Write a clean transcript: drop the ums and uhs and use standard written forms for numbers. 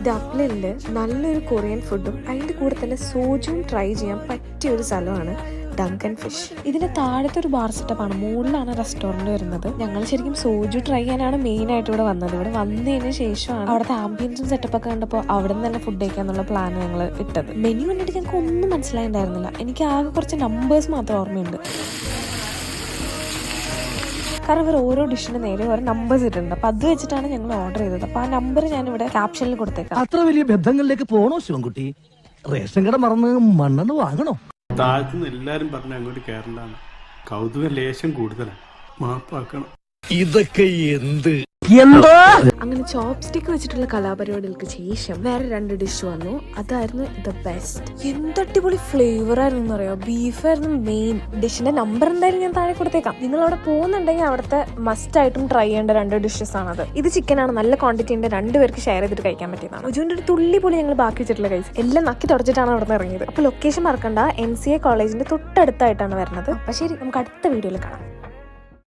ഡബ്ലിനില് നല്ലൊരു കൊറിയൻ ഫുഡും അതിൻ്റെ കൂടെ തന്നെ സോജും ട്രൈ ചെയ്യാൻ പറ്റിയ ഒരു സ്ഥലമാണ് ഡങ്കൻ ഫിഷ്. ഇതിന് താഴത്തെ ഒരു ബാർ സെറ്റപ്പാണ്, മുകളിലാണ് റെസ്റ്റോറൻറ്റ് വരുന്നത്. ഞങ്ങൾ ശരിക്കും സോജു ട്രൈ ചെയ്യാനാണ് മെയിൻ ആയിട്ട് ഇവിടെ വന്നത്. ഇവിടെ വന്നതിന് ശേഷമാണ് അവിടുത്തെ ആംബിയൻസും സെറ്റപ്പൊക്കെ കണ്ടപ്പോൾ അവിടെ നിന്ന് തന്നെ ഫുഡ് കഴിക്കാന്നുള്ള പ്ലാൻ ഞങ്ങൾ ഇട്ടത്. മെനു കണ്ടിട്ട് ഞങ്ങൾക്ക് ഒന്നും മനസ്സിലായിട്ടുണ്ടായിരുന്നില്ല. എനിക്ക് ആകെ കുറച്ച് നമ്പേഴ്സ് മാത്രം ഓർമ്മയുണ്ട്. കാരണം ഇവർ ഓരോ ഡിഷിന് നേരെ ഓരോ നമ്പേഴ്സ് ഇട്ടിട്ടുണ്ട്. അപ്പൊ അത് വെച്ചിട്ടാണ് ഞങ്ങൾ ഓർഡർ ചെയ്തത്. അപ്പൊ ആ നമ്പർ ഞാൻ ഇവിടെ ക്യാപ്ഷനിൽ കൊടുത്തേക്കാം. അത്ര വലിയ ബന്ധങ്ങളിലേക്ക് പോണോ ശിവൻകുട്ടി? റേഷൻ കട മറന്ന് മണ്ണെണ്ണ വാങ്ങണോ? താഴത്തുനിന്ന് എല്ലാരും പറഞ്ഞ അങ്ങോട്ട് കയറണ്ടാണ്. കൗതുക ലേശം കൂടുതലാണ്, മാപ്പാക്കണം. ഇതൊക്കെ എന്ത് അങ്ങനെ ചോപ്സ്റ്റിക്ക് വെച്ചിട്ടുള്ള കലാപരിപാടികൾക്ക് ശേഷം വേറെ 2 ഡിഷ് വന്നു. അതായിരുന്നു ദ ബെസ്റ്റ്. എന്തടിപൊളി ഫ്ലേവർ ആയിരുന്നു അറിയാം. ബീഫായിരുന്നു മെയിൻ. ഡിഷിന്റെ നമ്പർ എന്തായാലും ഞാൻ താഴെ കൊടുത്തേക്കാം. നിങ്ങൾ അവിടെ പോകുന്നുണ്ടെങ്കിൽ അവിടുത്തെ മസ്റ്റ് ആയിട്ടും ട്രൈ ചെയ്യേണ്ട 2 ഡിഷസ് ആണത്. ഇത് ചിക്കനാണ്, നല്ല ക്വാണ്ടിറ്റി ഉണ്ട്. 2 പേർക്ക് ഷെയർ ചെയ്തിട്ട് കഴിക്കാൻ പറ്റിയതാണ്. ഉജുവിന്റെ ഒരു തുള്ളി പോലും ഞങ്ങൾ ബാക്കി വെച്ചിട്ടുള്ള കഴിച്ചു. എല്ലാം നക്കി തുടച്ചിട്ടാണ് അവിടെ നിന്ന് ഇറങ്ങിയത്. അപ്പൊ ലൊക്കേഷൻ മറക്കണ്ട, NCA കോളേജിന്റെ തൊട്ടടുത്തായിട്ടാണ് വരുന്നത്. അപ്പൊ ശരി, നമുക്ക് അടുത്ത വീഡിയോയിൽ കാണാം.